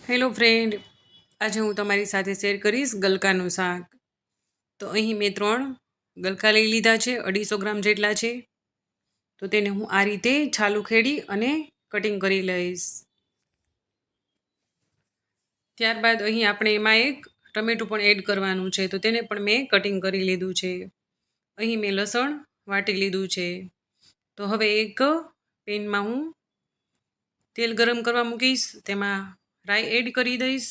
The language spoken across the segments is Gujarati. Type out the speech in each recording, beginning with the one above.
હેલો ફ્રેન્ડ, આજે હું તમારી સાથે શેર કરીશ ગલકાનું શાક. તો અહીં મેં 3 ગલકા લઈ લીધા છે, 250 ગ્રામ જેટલા છે. તો તેને હું આ રીતે છાલું ખેડી અને કટિંગ કરી લઈશ. ત્યારબાદ અહીં આપણે એમાં એક ટમેટું પણ એડ કરવાનું છે, તો તેને પણ મેં કટિંગ કરી લીધું છે. અહીં મેં લસણ વાટી લીધું છે. તો હવે એક પેનમાં હું તેલ ગરમ કરવા મૂકીશ, તેમાં રાઈ એડ કરી દઈશ,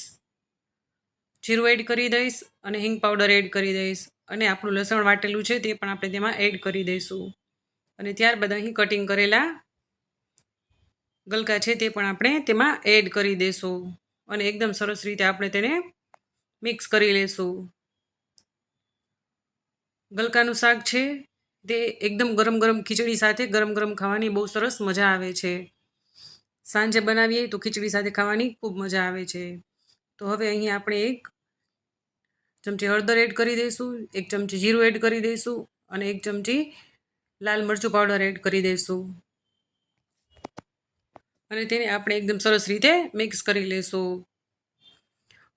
જીરું એડ કરી દઈશ અને હિંગ પાવડર એડ કરી દઈશ. અને આપણું લસણ વાટેલું છે તે પણ આપણે તેમાં એડ કરી દઈશું. અને ત્યારબાદ અહીં કટિંગ કરેલા ગલકા છે તે પણ આપણે તેમાં એડ કરી દઈશું અને એકદમ સરસ રીતે આપણે તેને મિક્સ કરી લઈશું. ગલકાનું શાક છે તે એકદમ ગરમ ગરમ ખીચડી સાથે ગરમ ગરમ ખાવાની બહુ સરસ મજા આવે છે. સાંજે બનાવીએ તો ખીચડી સાથે ખાવાની ખૂબ મજા આવે છે. તો હવે અહીં આપણે 1 ચમચી હળદર એડ કરી દઈશું, 1 ચમચી જીરું એડ કરી દઈશું અને 1 ચમચી લાલ મરચું પાવડર એડ કરી દઈશું. અને તેને આપણે એકદમ સરસ રીતે મિક્સ કરી લઈશું.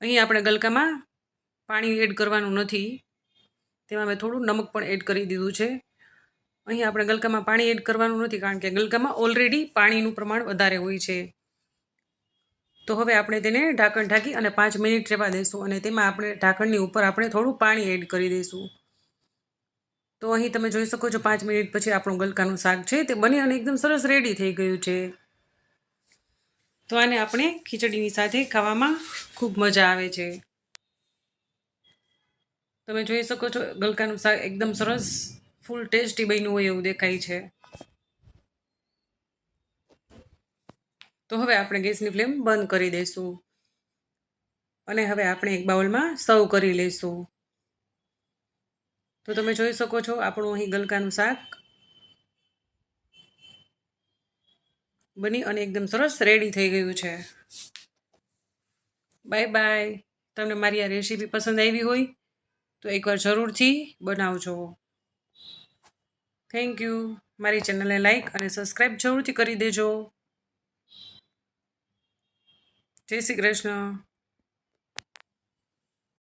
અહીં આપણે ગલકામાં પાણી એડ કરવાનું નથી, તેમાં મેં થોડું નમક પણ એડ કરી દીધું છે. અહીં આપણે ગલકામાં પાણી એડ કરવાનું નથી, કારણ કે ગલકામાં ઓલરેડી પાણીનું પ્રમાણ વધારે હોય છે. તો હવે આપણે તેને ઢાંકણ ઢાંકી અને 5 મિનિટ રહેવા દઈશું અને તેમાં આપણે ઢાંકણની ઉપર આપણે થોડું પાણી એડ કરી દઈશું. તો અહીં તમે જોઈ શકો છો 5 મિનિટ પછી આપણું ગલકાનું શાક છે તે બની અને એકદમ સરસ રેડી થઈ ગયું છે. તો આને આપણે ખીચડીની સાથે ખાવામાં ખૂબ મજા આવે છે. તમે જોઈ શકો છો ગલકાનું શાક એકદમ સરસ ફૂલ ટેસ્ટી બન્યું હોય એવું દેખાય છે. તો હવે આપણે ગેસની ફ્લેમ બંધ કરી દઈશું અને હવે આપણે એક બાઉલમાં સર્વ કરી લઈશું. તો તમે જોઈ શકો છો આપણું અહીં ગલકાનું શાક બની અને એકદમ સરસ રેડી થઈ ગયું છે. Bye bye. તમને મારી આ રેસીપી પસંદ આવી હોય તો એકવાર જરૂરથી બનાવજો. Thank you. મારી ચેનલને લાઈક અને સબસ્ક્રાઈબ જરૂરથી કરી દેજો. જય શ્રી કૃષ્ણ.